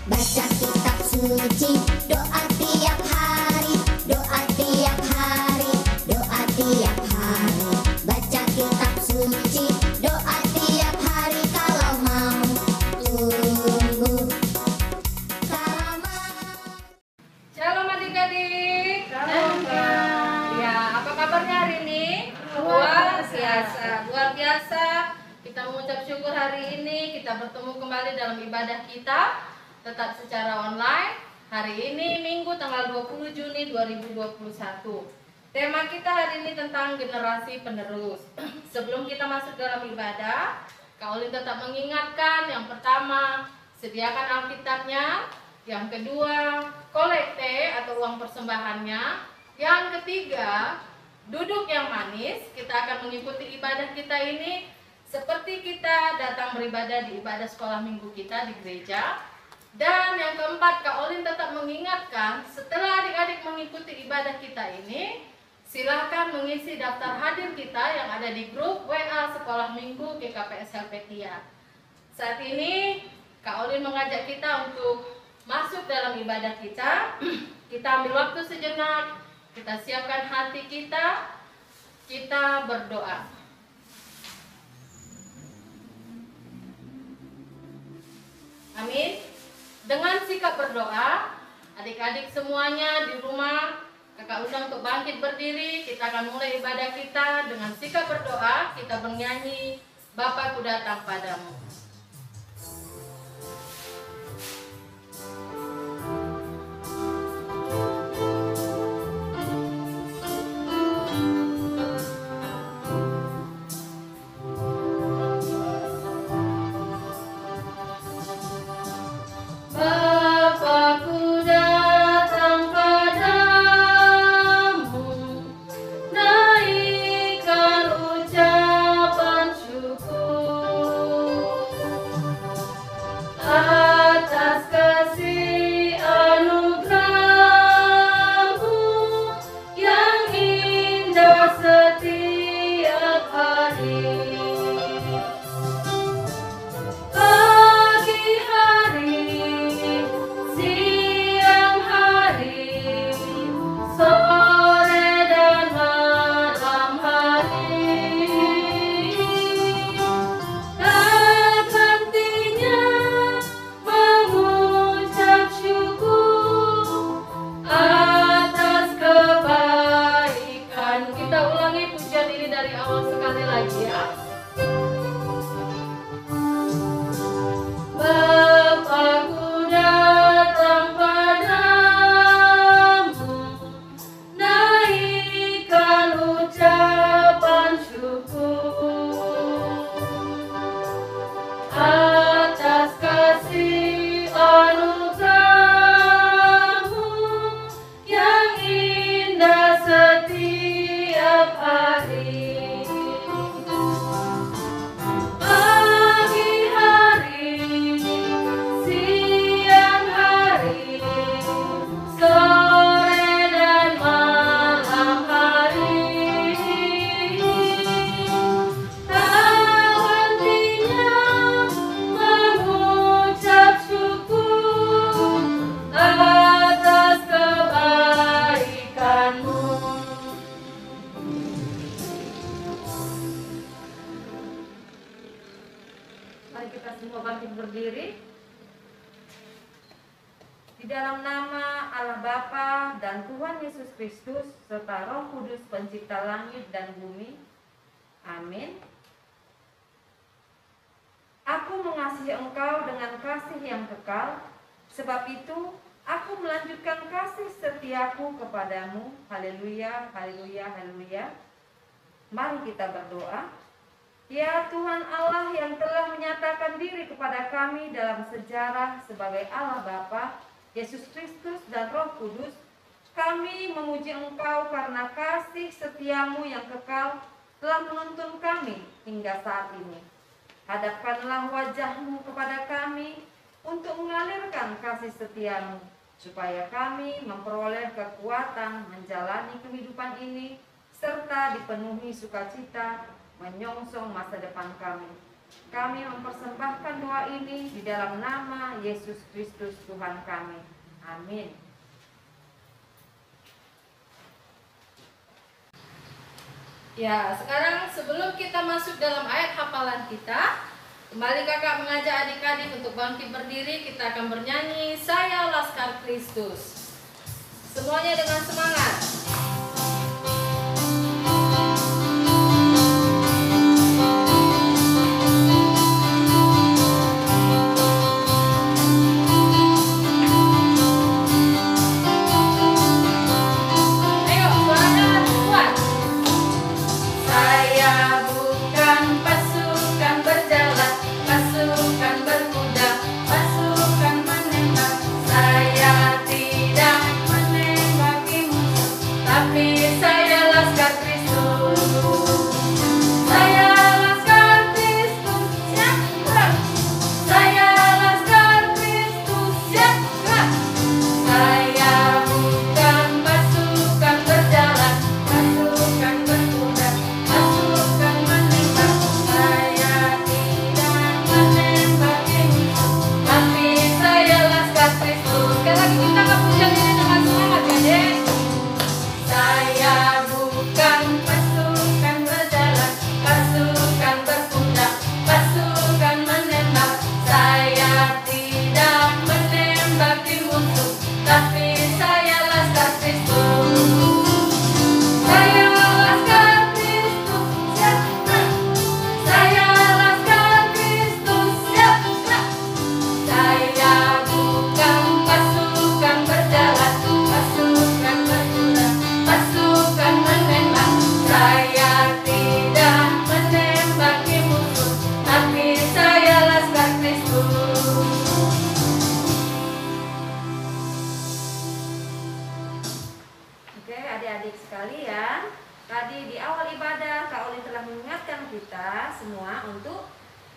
Baca kitab suci, doa tiap hari, doa tiap hari, doa tiap hari. Baca kitab suci, doa tiap hari kalau mau tumbuh. Kalau mau. Shalom adik-adik. Shalom, Kak. Ya, apa kabarnya hari ini? Luar biasa. Kita mengucap syukur hari ini kita bertemu kembali dalam ibadah kita tetap secara online. Hari ini Minggu tanggal 20 Juni 2021. Tema kita hari ini tentang generasi penerus. Sebelum kita masuk dalam ibadah, Kak Olin tetap mengingatkan, yang pertama, sediakan Alkitabnya. Yang kedua, kolekte atau uang persembahannya. Yang ketiga, duduk yang manis. Kita akan mengikuti ibadah kita ini seperti kita datang beribadah di ibadah sekolah minggu kita di gereja. Dan yang keempat, Kak Olin tetap mengingatkan, setelah adik-adik mengikuti ibadah kita ini, silahkan mengisi daftar hadir kita yang ada di grup WA Sekolah Minggu GKPS Helvetia. Saat ini, Kak Olin mengajak kita untuk masuk dalam ibadah kita. Kita ambil waktu sejenak, kita siapkan hati kita berdoa. Amin. Dengan sikap berdoa, adik-adik semuanya di rumah, Kakak undang untuk bangkit berdiri. Kita akan mulai ibadah kita dengan sikap berdoa. Kita bernyanyi, Bapa ku datang padamu. Bapa-Ku datang padamu, naikkan ucapan syukur atas kasih anugerah-Mu yang indah setiap hari. Pagi hari, siang hari, sore dan malam hari, tak hentinya mengucap syukur atas kebaikan. Kita ulangi pujian ini dari awal sekali lagi ya. Bapa-Ku datang padamu, naikkan ucapan syukur atas kasih anugerah-Mu yang indah setiap hari. Pagi hari, siang hari, sore dan malam hari, tak hentinya mengucap syukur atas kebaikan-Mu. Mari kita semua bangkit berdiri. Di dalam nama Allah Bapa dan Tuhan Yesus Kristus serta Roh Kudus pencipta langit dan bumi. Amin. Aku mengasihi engkau dengan kasih yang kekal, sebab itu aku melanjutkan kasih setiaku kepadamu. Haleluya, haleluya, haleluya. Mari kita berdoa. Ya Tuhan Allah yang telah menyatakan diri kepada kami dalam sejarah sebagai Allah Bapa, Yesus Kristus dan Roh Kudus, kami memuji Engkau karena kasih setiamu yang kekal telah menuntun kami hingga saat ini. Hadapkanlah wajah-Mu kepada kami untuk mengalirkan kasih setiamu, supaya kami memperoleh kekuatan menjalani kehidupan ini, serta dipenuhi sukacita menyongsong masa depan kami. Kami mempersembahkan doa ini di dalam nama Yesus Kristus Tuhan kami. Amin. Ya, sekarang sebelum kita masuk dalam ayat hafalan kita, kembali kakak mengajak adik-adik untuk bangkit berdiri. Kita akan bernyanyi Saya Laskar Kristus. Semuanya dengan semangat.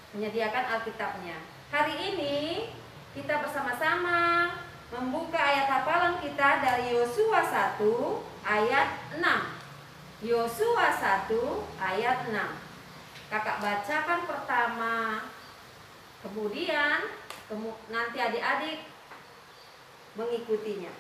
Menyediakan Alkitabnya. Hari ini kita bersama-sama membuka ayat hafalan kita dari Yosua 1 ayat 6. Yosua 1 ayat 6. Kakak bacakan pertama, kemudian nanti adik-adik mengikutinya.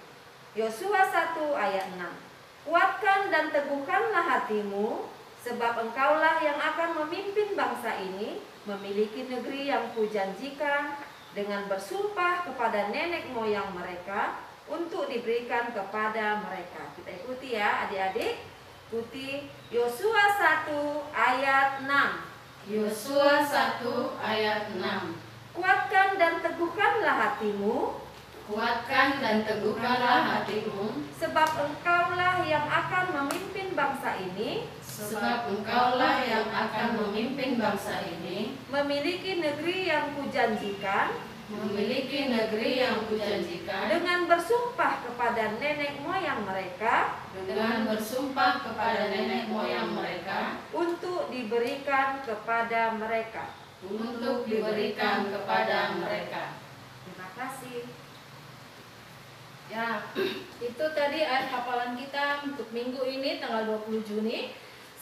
Yosua 1 ayat 6. Kuatkan dan teguhkanlah hatimu, sebab engkaulah yang akan memimpin bangsa ini memiliki negeri yang kujanjikan dengan bersumpah kepada nenek moyang mereka untuk diberikan kepada mereka. Kita ikuti ya adik-adik. Ikuti Yosua 1 ayat 6. Yosua 1 ayat 6. Kuatkan dan teguhkanlah hatimu, kuatkan dan teguhkanlah hatimu, sebab engkaulah yang akan memimpin bangsa ini, sebab engkaulah yang akan memimpin bangsa ini, memiliki negeri yang kujanjikan, memiliki negeri yang kujanjikan, dengan bersumpah kepada nenek moyang mereka, dengan bersumpah kepada nenek moyang mereka, untuk diberikan kepada mereka. untuk diberikan kepada mereka. Terima kasih. Ya, itu tadi ayat hafalan kita untuk minggu ini tanggal 20 Juni.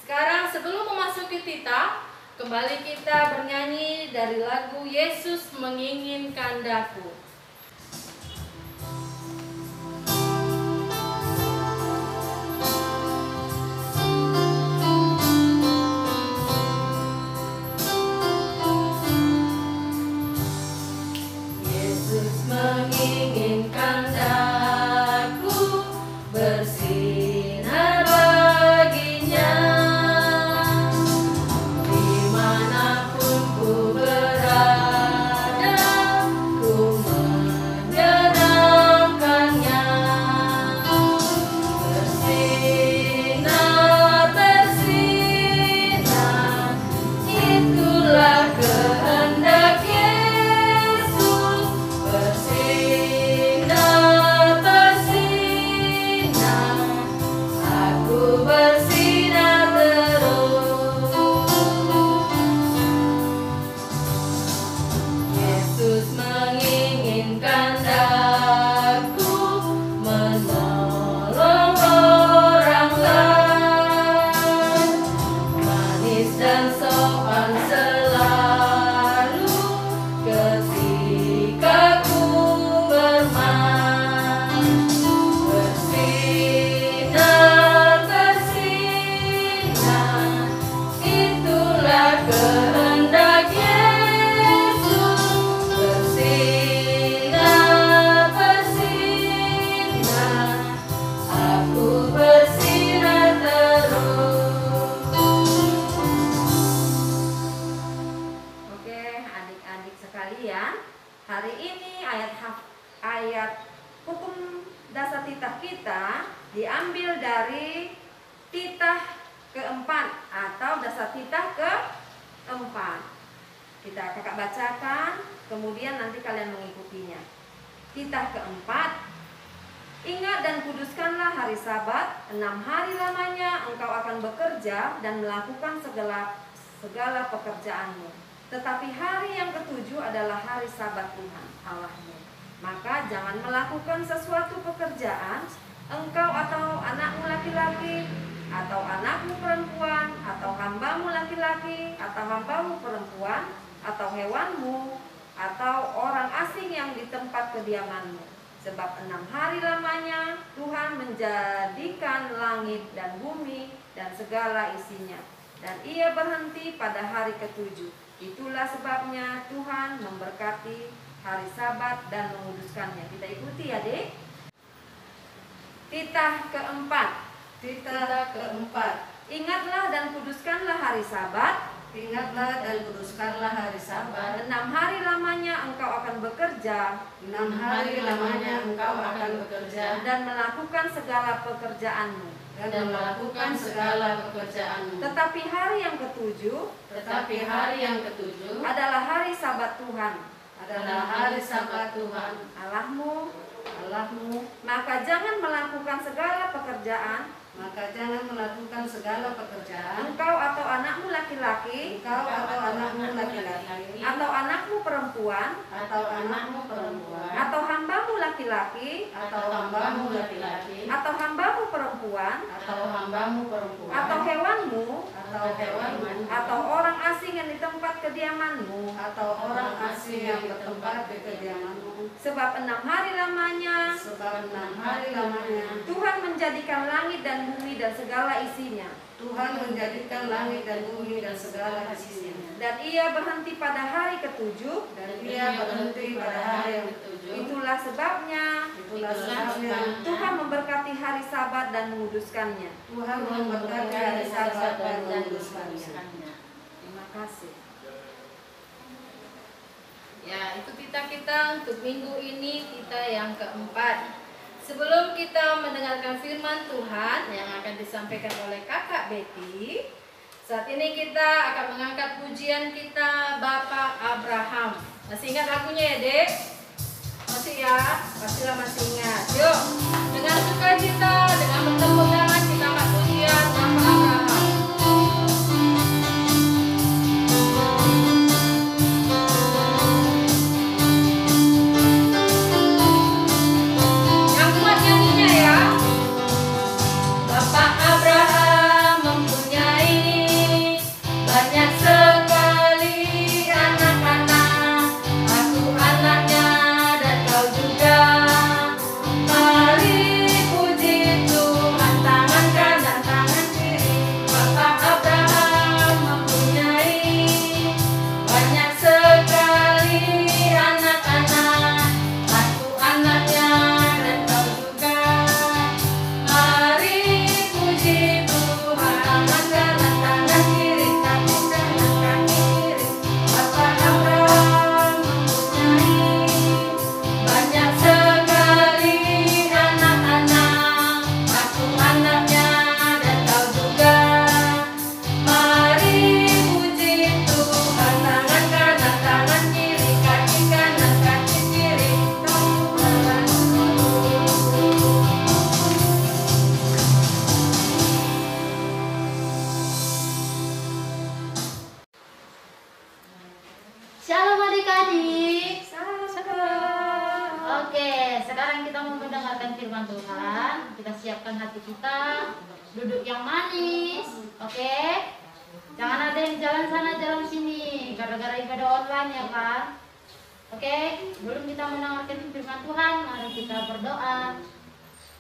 Sekarang sebelum memasuki tita, kembali kita bernyanyi dari lagu Yesus Menginginkan Daku. Yesus menginginkan daku bersinar baginya, dimanapun ku berada, ku ayat hukum dasar titah kita diambil dari titah keempat atau dasar titah keempat. Kakak bacakan, kemudian nanti kalian mengikutinya. Titah keempat, ingat dan kuduskanlah hari Sabat, 6 hari lamanya engkau akan bekerja dan melakukan segala pekerjaanmu. Tetapi hari yang ketujuh adalah hari Sabat Tuhan Allahmu. Maka jangan melakukan sesuatu pekerjaan, engkau atau anakmu laki-laki, atau anakmu perempuan, atau hambamu laki-laki, atau hambamu perempuan, atau hewanmu, atau orang asing yang di tempat kediamanmu. Sebab 6 hari lamanya Tuhan menjadikan langit dan bumi dan segala isinya, dan ia berhenti pada hari ketujuh. Itulah sebabnya Tuhan memberkati hari Sabat dan menguduskannya. Kita ikuti ya, Dek. Titah keempat. Ingatlah dan kuduskanlah hari Sabat. Ingatlah dan kuduskanlah hari Sabat. 6 hari lamanya engkau akan bekerja. 6 hari lamanya engkau akan bekerja dan melakukan segala pekerjaanmu. Tetapi hari yang ketujuh adalah hari Sabat Tuhan. Allahmu. Maka jangan melakukan segala pekerjaan. Engkau atau anakmu laki-laki, atau anakmu perempuan, atau hambamu laki-laki, atau hambamu perempuan, atau hewanmu, atau orang asing yang di tempat kediamanmu, sebab 6 hari lamanya Tuhan menjadikan langit dan bumi dan segala isinya. Dan ia berhenti pada hari ketujuh. Itulah sebabnya Tuhan memberkati hari Sabat dan menguduskannya. Terima kasih. Ya, itu kita untuk minggu ini, kita yang keempat. Sebelum kita mendengarkan firman Tuhan yang akan disampaikan oleh Kakak Betty, saat ini kita akan mengangkat pujian kita Bapak Abraham. Masih ingat lagunya ya, Dek? Masih ya? Pastilah masih ingat. Yuk, dengan sukacita, dengan bertepuk tangan kita angkat pujian Bapak Abraham.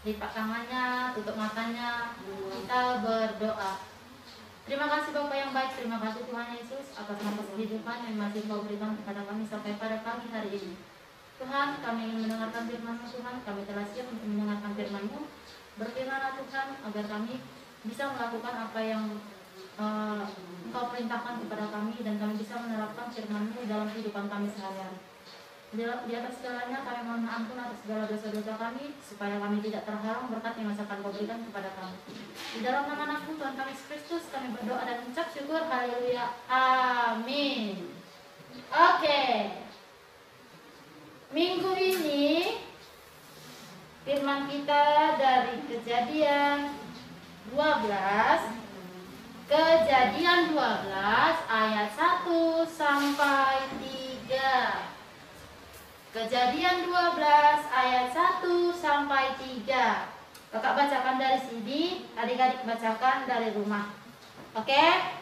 Lipat tangannya, tutup matanya, kita berdoa. Terima kasih Bapak yang baik, terima kasih Tuhan Yesus atas nafas kehidupan yang masih Kau berikan kepada kami sampai pada pagi hari ini. Tuhan, kami ingin mendengarkan firman-Mu Tuhan, kami telah siap untuk mendengarkan firman-Mu. Berfirmanlah Tuhan agar kami bisa melakukan apa yang Engkau perintahkan kepada kami dan kami bisa menerapkan firman-Mu dalam kehidupan kami sehari-hari. Di atas segalanya kami mohon ampun atas segala dosa-dosa kami, supaya kami tidak terhalang berkat yang akan Kau berikan kepada kami. Di dalam nama Anakmu Tuhan kami Yesus Kristus kami berdoa dan mengucap syukur. Haleluya. Amin. Oke. Minggu ini firman kita dari Kejadian 12 ayat 1 sampai 3. Kejadian 12 ayat 1 sampai 3. Kakak bacakan dari sini, adik-adik bacakan dari rumah. Oke?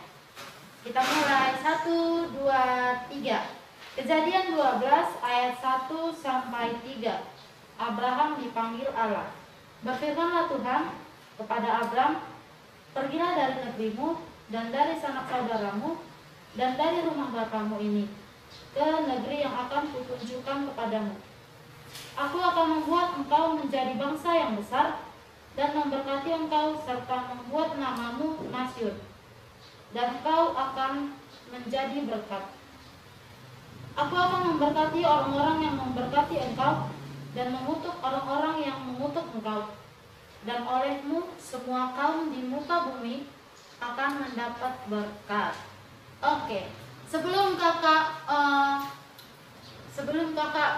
Kita mulai 1, 2, 3. Kejadian 12 ayat 1 sampai 3. Abraham dipanggil Allah. Berfirmanlah Tuhan kepada Abram, pergilah dari negerimu dan dari sanak saudaramu dan dari rumah bapamu ini ke negeri yang akan kutunjukkan kepadamu. Aku akan membuat engkau menjadi bangsa yang besar dan memberkati engkau serta membuat namamu masyhur, dan engkau akan menjadi berkat. Aku akan memberkati orang-orang yang memberkati engkau dan mengutuk orang-orang yang mengutuk engkau, dan olehmu semua kaum di muka bumi akan mendapat berkat. Oke. Sebelum kakak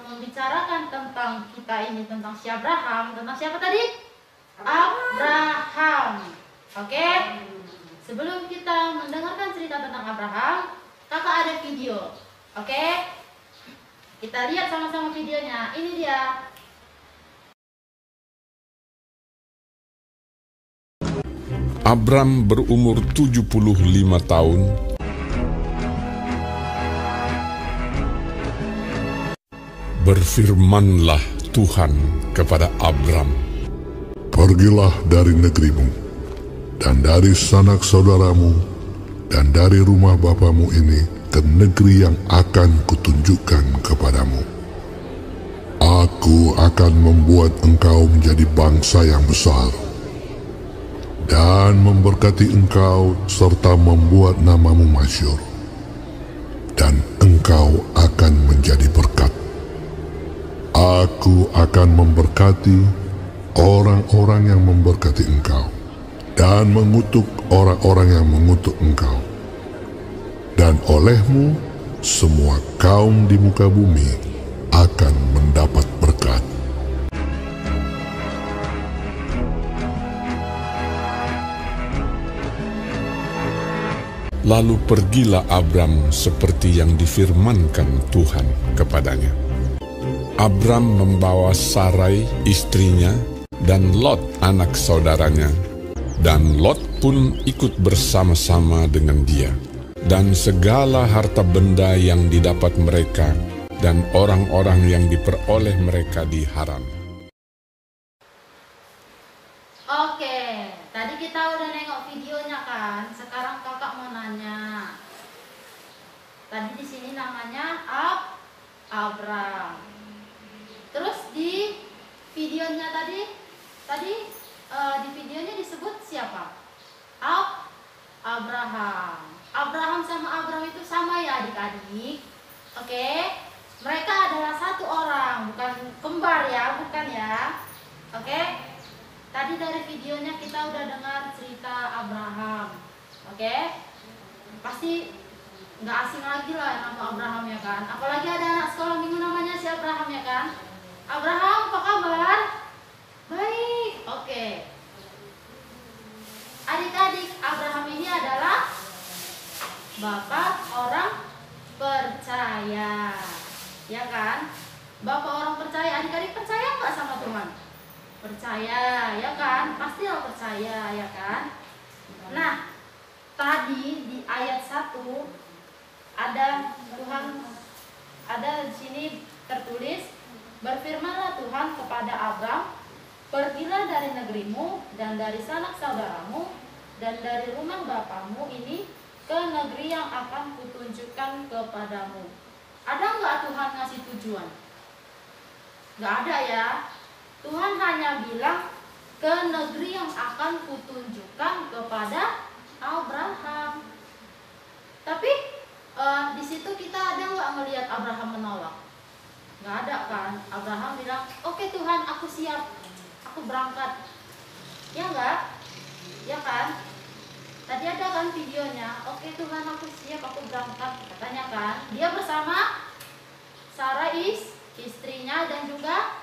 membicarakan tentang kita ini, tentang si Abraham, tentang siapa tadi? Abraham. Oke? Sebelum kita mendengarkan cerita tentang Abraham, kakak ada video. Oke? Kita lihat sama-sama videonya. Ini dia. Abram berumur 75 tahun. Berfirmanlah Tuhan kepada Abram, pergilah dari negerimu, dan dari sanak saudaramu, dan dari rumah bapamu ini ke negeri yang akan kutunjukkan kepadamu. Aku akan membuat engkau menjadi bangsa yang besar, dan memberkati engkau serta membuat namamu masyhur, dan engkau akan menjadi berkat. Aku akan memberkati orang-orang yang memberkati engkau, dan mengutuk orang-orang yang mengutuk engkau. Dan olehmu, semua kaum di muka bumi akan mendapat berkat. Lalu pergilah Abram seperti yang difirmankan Tuhan kepadanya. Abram membawa Sarai istrinya dan Lot anak saudaranya, dan Lot pun ikut bersama-sama dengan dia, dan segala harta benda yang didapat mereka dan orang-orang yang diperoleh mereka di Haran. Oke, tadi kita udah nengok videonya kan. Sekarang kakak mau nanya. Tadi di sini namanya Abram. Terus di videonya tadi di videonya disebut siapa? Abraham. Abraham sama Abram itu sama ya adik-adik. Oke. Mereka adalah satu orang, bukan kembar ya, bukan ya. Oke. Tadi dari videonya kita udah dengar cerita Abraham. Oke. Pasti nggak asing lagi lah nama Abraham ya kan. Apalagi ada anak sekolah minggu namanya si Abraham ya kan. Abraham, apa kabar? Baik, oke. Adik-adik, Abraham ini adalah bapak orang percaya, ya kan? Bapak orang percaya. Adik-adik percaya nggak sama Tuhan? Percaya, ya kan? Pasti lo percaya, ya kan? Nah, tadi di ayat 1 ada di sini tertulis, berfirmanlah Tuhan kepada Abram, pergilah dari negerimu dan dari sanak saudaramu dan dari rumah bapamu ini ke negeri yang akan kutunjukkan kepadamu. Ada nggak Tuhan ngasih tujuan? Nggak ada ya. Tuhan hanya bilang ke negeri yang akan kutunjukkan kepada Abraham. Tapi di situ kita ada nggak melihat Abraham menolak? Nggak ada kan? Abraham bilang, oke Tuhan, aku siap, aku berangkat. Ya enggak? Ya kan? Tadi ada kan videonya, oke Tuhan, aku siap, aku berangkat, katanya kan. Dia bersama Sarah istrinya dan juga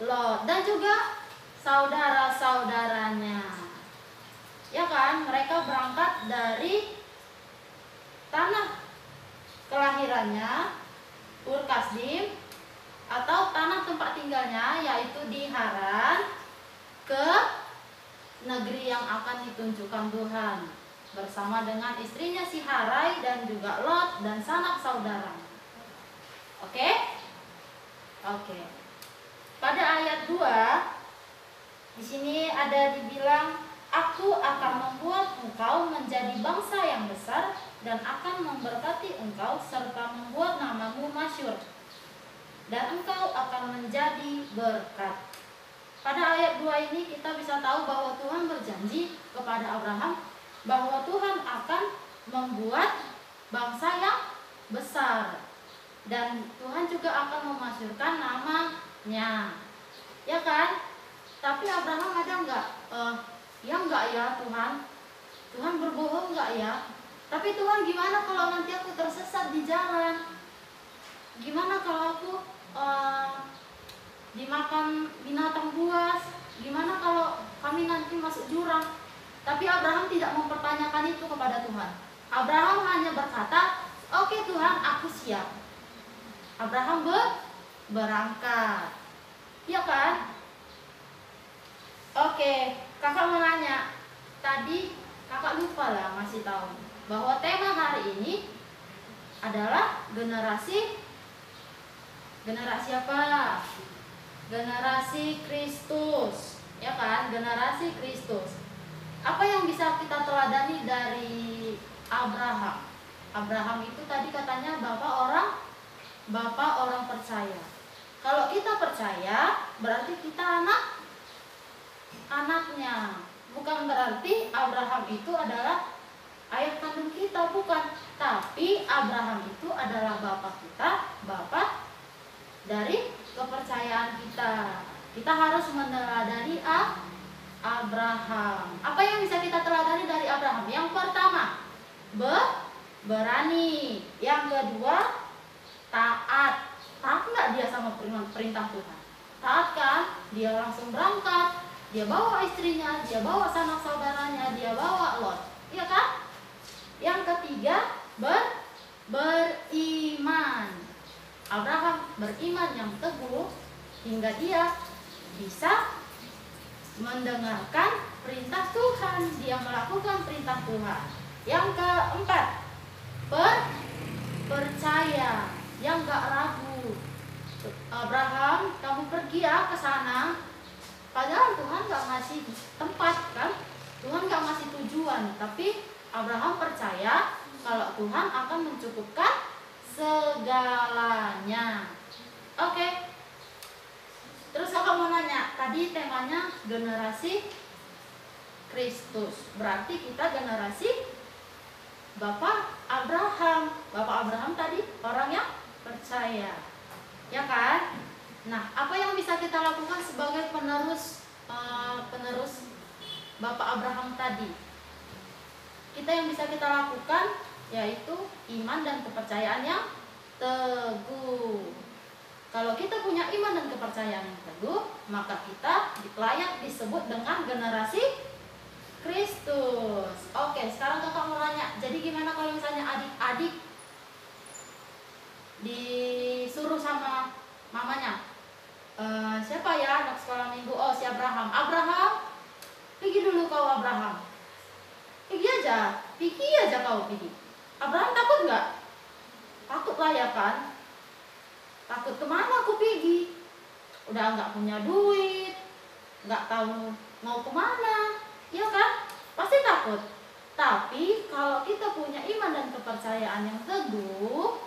Lot dan juga saudara-saudaranya. Ya kan? Mereka berangkat dari tanah kelahirannya, Ur Kasdim, atau tanah tempat tinggalnya, yaitu di Haran, ke negeri yang akan ditunjukkan Tuhan bersama dengan istrinya si Harai dan juga Lot dan sanak saudara. Oke? Oke. Pada ayat 2 di sini ada dibilang, aku akan membuat engkau menjadi bangsa yang besar dan akan memberkati engkau serta membuat namamu masyhur dan engkau akan menjadi berkat. Pada ayat 2 ini kita bisa tahu bahwa Tuhan berjanji kepada Abraham bahwa Tuhan akan membuat bangsa yang besar dan Tuhan juga akan memasyhurkan namanya. Ya kan? Tapi Abraham ada enggak? Ya enggak ya Tuhan? Tuhan berbohong enggak ya? Tapi Tuhan, gimana kalau nanti aku tersesat di jalan? Gimana kalau aku dimakan binatang buas? Gimana kalau kami nanti masuk jurang? Tapi Abraham tidak mempertanyakan itu kepada Tuhan. Abraham hanya berkata, oke Tuhan, aku siap. Abraham berangkat. Ya kan? Oke, kakak mau nanya. Tadi kakak lupa lah ngasih tahu bahwa tema hari ini adalah generasi apa? Generasi Kristus, ya kan? Generasi Kristus. Apa yang bisa kita teladani dari Abraham? Abraham itu tadi katanya bapak orang percaya. Kalau kita percaya, berarti kita anaknya. Bukan berarti Abraham itu adalah ayah kandung kita, bukan. Tapi Abraham itu adalah bapak kita, bapak dari kepercayaan kita. Kita harus meneladani Abraham. Apa yang bisa kita teladani dari Abraham? Yang pertama, berani. Yang kedua, taat. Taat nggak dia sama perintah Tuhan? Taat kan? Dia langsung berangkat. Dia bawa istrinya, dia bawa sanak saudaranya, dia bawa Lot. Iya kan? Yang ketiga, beriman. Abraham beriman yang teguh hingga dia bisa mendengarkan perintah Tuhan. Dia melakukan perintah Tuhan. Yang keempat, percaya, yang gak ragu. Abraham, kamu pergi ya ke sana. Padahal Tuhan gak ngasih tempat kan, Tuhan gak ngasih tujuan. Tapi Abraham percaya kalau Tuhan akan mencukupkan segalanya. Oke. Terus kakak mau nanya, tadi temanya generasi Kristus. Berarti kita generasi Bapak Abraham. Bapak Abraham tadi orang yang percaya, ya kan? Nah, apa yang bisa kita lakukan sebagai penerus Bapak Abraham tadi? Kita yang bisa kita lakukan yaitu iman dan kepercayaan yang teguh. Kalau kita punya iman dan kepercayaan yang teguh, maka kita layak disebut dengan generasi Kristus. Oke, sekarang kakak mau nanya, jadi gimana kalau misalnya adik-adik disuruh sama mamanya, siapa ya anak sekolah minggu? Oh, si Abraham. Abraham, pergi dulu kau Abraham. Pergi aja kau pergi. Abraham takut nggak? Takut lah ya kan? Takut kemana aku pergi? Udah nggak punya duit, nggak tahu mau kemana, ya kan? Pasti takut. Tapi kalau kita punya iman dan kepercayaan yang teguh,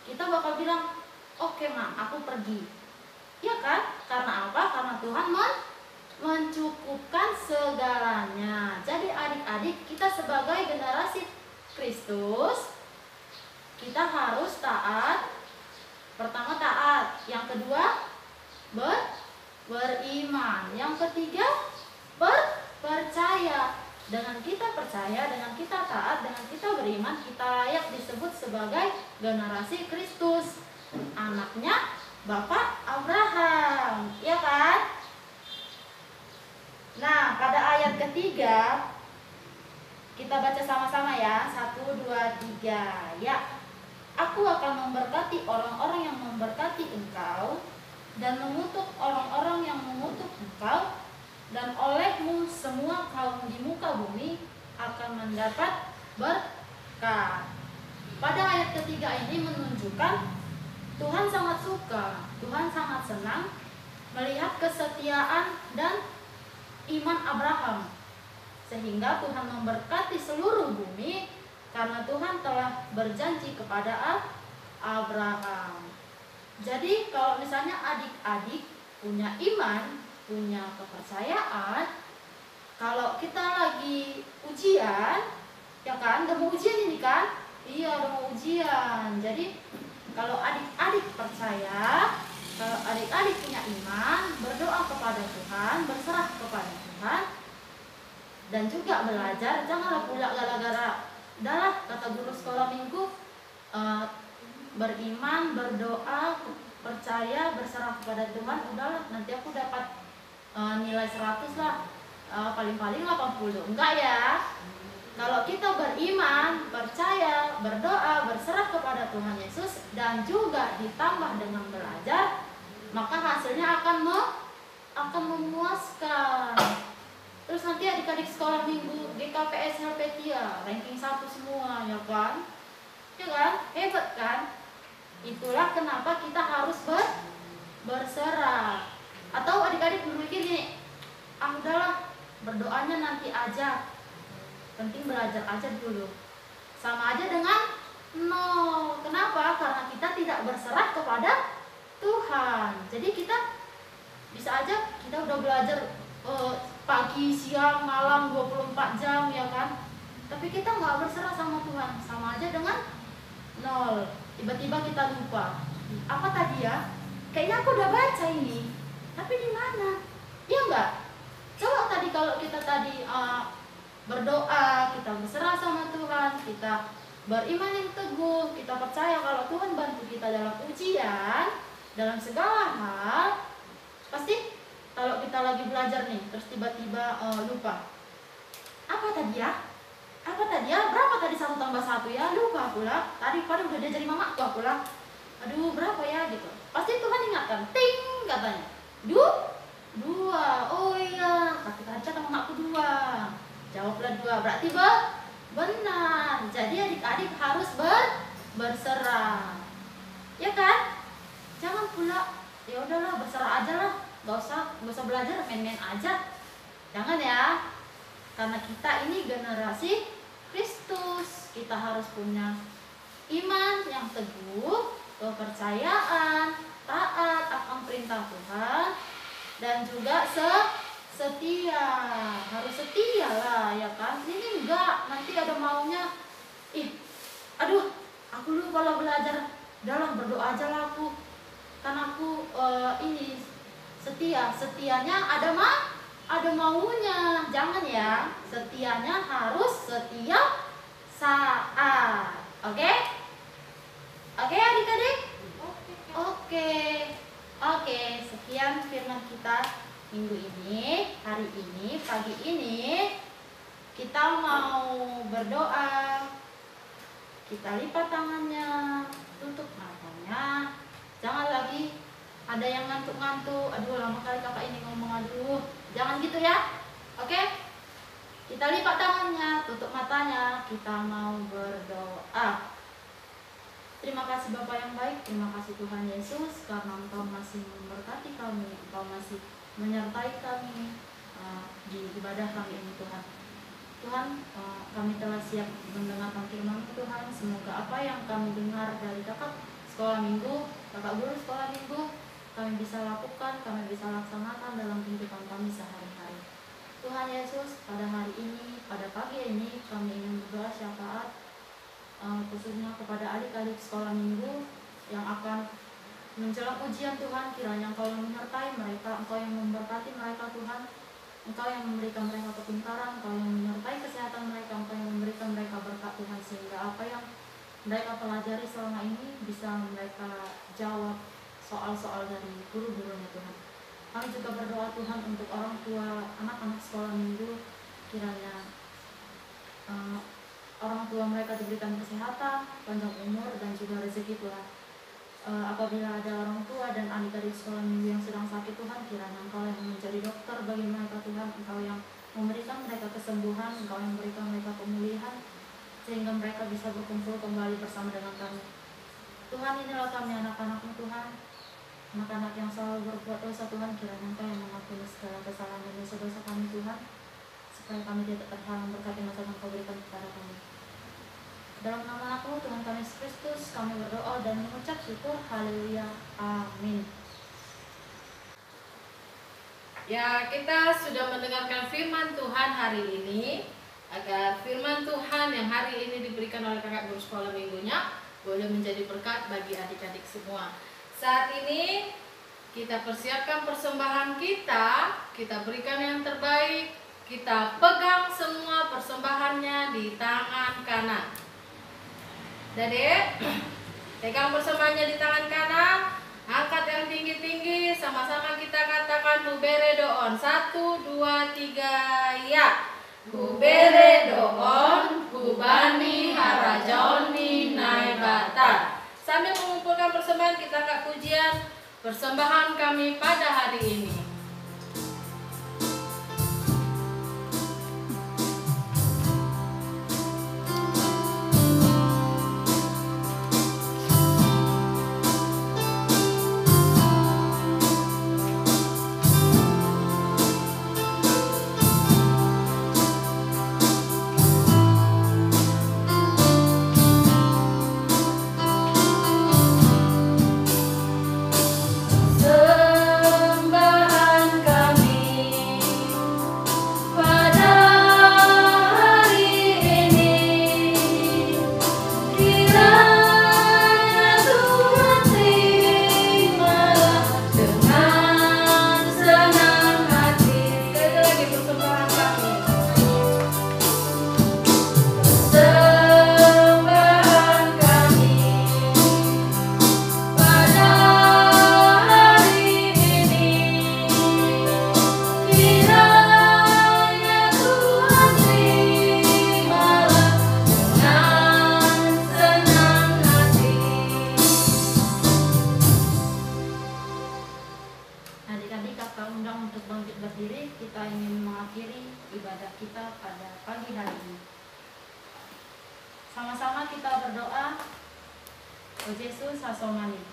kita bakal bilang, oke Ma, aku pergi. Ya kan? Karena apa? Karena Tuhan mencukupkan segalanya. Jadi adik-adik, kita sebagai generasi Kristus, kita harus taat Pertama taat, yang kedua beriman, yang ketiga percaya. Dengan kita percaya, dengan kita taat, dengan kita beriman, kita layak disebut sebagai generasi Kristus, anaknya Bapak Abraham, ya kan? Nah, pada ayat ketiga kita baca sama-sama ya. 1, 2, 3. Ya, aku akan memberkati orang-orang yang memberkati engkau, dan mengutuk orang-orang yang mengutuk engkau, dan olehmu semua kaum di muka bumi akan mendapat berkat. Pada ayat ketiga ini menunjukkan Tuhan sangat suka, Tuhan sangat senang melihat kesetiaan dan iman Abraham, sehingga Tuhan memberkati seluruh bumi karena Tuhan telah berjanji kepada Abraham. Jadi kalau misalnya adik-adik punya iman, punya kepercayaan, kalau kita lagi ujian, ya kan, udah mau ujian ini kan? Iya, udah mau ujian. Jadi kalau adik-adik percaya, kalau adik-adik punya iman, berdoa kepada Tuhan, berserah kepada Tuhan, dan juga belajar, janganlah pula gara-gara adalah kata guru sekolah minggu, beriman, berdoa, percaya, berserah kepada Tuhan, udahlah nanti aku dapat nilai 100 lah, paling-paling 80. Enggak ya. Kalau kita beriman, percaya, berdoa, berserah kepada Tuhan Yesus, dan juga ditambah dengan belajar, maka hasilnya akan memuaskan. Terus nanti adik-adik sekolah minggu GKPS Helvetia ranking 1 semua, ya kan? Ya kan? Hebat kan? Itulah kenapa kita harus berserah. Atau adik-adik berpikir gini, udahlah berdoanya nanti aja, penting belajar aja dulu. Sama aja dengan nol. Kenapa? Karena kita tidak berserah kepada Tuhan. Jadi kita bisa aja kita udah belajar pagi, siang, malam 24 jam, ya kan? Tapi kita nggak berserah sama Tuhan, sama aja dengan nol. Tiba-tiba kita lupa. Apa tadi ya? Kayaknya aku udah baca ini, tapi di mana? Ya enggak? Coba tadi kalau kita tadi berdoa, kita berserah sama Tuhan, kita beriman yang teguh, kita percaya kalau Tuhan bantu kita dalam ujian, dalam segala hal, pasti kalau kita lagi belajar nih, terus tiba-tiba lupa. Apa tadi ya? Apa tadi ya? Berapa tadi 1 tambah 1 ya? Lupa pula. Tadi pada udah diajari mama aku pula. Aduh, berapa ya gitu. Pasti Tuhan ingatkan, ting katanya. 2. Oh iya, kata sama mamaku 2. Jawablah 2. Berarti benar. Jadi adik-adik harus berserah. Ya kan? Jangan pula ya udahlah berserah aja lah. Gak usah belajar, main-main aja. Jangan ya. Karena kita ini generasi Kristus. Kita harus punya iman yang teguh, kepercayaan, taat akan perintah Tuhan, dan juga setia. Harus setia lah, ya kan? Ini enggak, nanti ada maunya, aduh, aku lupa lah belajar. Udahlah berdoa aja lah aku, karena aku ini setianya ada maunya. Jangan ya, setianya harus setiap saat. Oke adik-adik? Oke, sekian firman kita minggu ini, hari ini, pagi ini. Kita mau berdoa. Kita lipat tangannya, tutup matanya. Jangan lagi ada yang ngantuk-ngantuk. Aduh, lama kali kakak ini ngomong, aduh. Jangan gitu ya. Oke? Kita lipat tangannya, tutup matanya. Kita mau berdoa. Terima kasih Bapa yang baik, terima kasih Tuhan Yesus, karena Engkau masih memberkati kami, Engkau masih menyertai kami di ibadah kami ini Tuhan. Tuhan, kami telah siap mendengarkan firman-Mu Tuhan. Semoga apa yang kami dengar dari kakak sekolah minggu, kakak guru sekolah minggu, kami bisa lakukan, kami bisa laksanakan dalam kehidupan kami sehari-hari. Tuhan Yesus, pada hari ini, pada pagi ini, kami ingin berdoa syafaat khususnya kepada adik-adik sekolah minggu yang akan menjelang ujian Tuhan, kiranya Engkau yang menyertai mereka, Engkau yang memberkati mereka Tuhan, Engkau yang memberikan mereka kepintaran, Engkau yang menyertai kesehatan mereka, Engkau yang memberikan mereka berkat Tuhan, sehingga apa yang mereka pelajari selama ini bisa mereka jawab soal-soal dari guru-gurunya Tuhan. Kami juga berdoa Tuhan untuk orang tua anak-anak sekolah minggu, kiranya orang tua mereka diberikan kesehatan, panjang umur, dan juga rezeki Tuhan. Apabila ada orang tua dan adik-adik sekolah minggu yang sedang sakit Tuhan, kiranya Engkau yang menjadi dokter bagi mereka Tuhan, Engkau yang memberikan mereka kesembuhan, Engkau yang memberikan mereka pemulihan, sehingga mereka bisa berkumpul kembali bersama dengan kami. Tuhan, inilah kami anak-anak-Mu Tuhan, anak-anak yang selalu berbuat dosa Tuhan, kiranya Engkau yang mengampuni segala kesalahan dan dosa-dosa kami Tuhan, supaya kami tidak terhalang berkat yang Engkau berikan kepada kami. Dalam nama Anakmu Tuhan kami Yesus Kristus, kami berdoa dan mengucap syukur. Haleluya. Amin. Ya, kita sudah mendengarkan firman Tuhan hari ini. Agar firman Tuhan yang hari ini diberikan oleh kakak guru sekolah minggunya boleh menjadi berkat bagi adik-adik semua. Saat ini kita persiapkan persembahan kita berikan yang terbaik. Kita pegang semua persembahannya di tangan kanan. Dedek, pegang persembahannya di tangan kanan, angkat yang tinggi-tinggi, sama-sama kita katakan hubere doon. 1, 2, 3, ya. Hubere doon, hubani harajoni naibata. Sambil mengumpulkan persembahan, kita angkat pujian persembahan kami pada hari ini. Sama-sama kita berdoa. O Yesus asomani.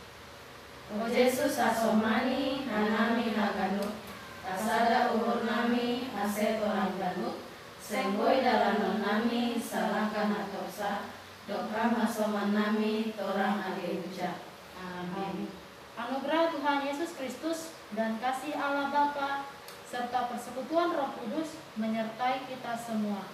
O Yesus asomani, hanami haganu, asada umur nami, aset orang ganu, senggoi dalam nami, salahkan atosa, dokram asoman nami, torang ade ucap. Amin. Anugerah Tuhan Yesus Kristus dan kasih Allah Bapa serta persekutuan Roh Kudus menyertai kita semua.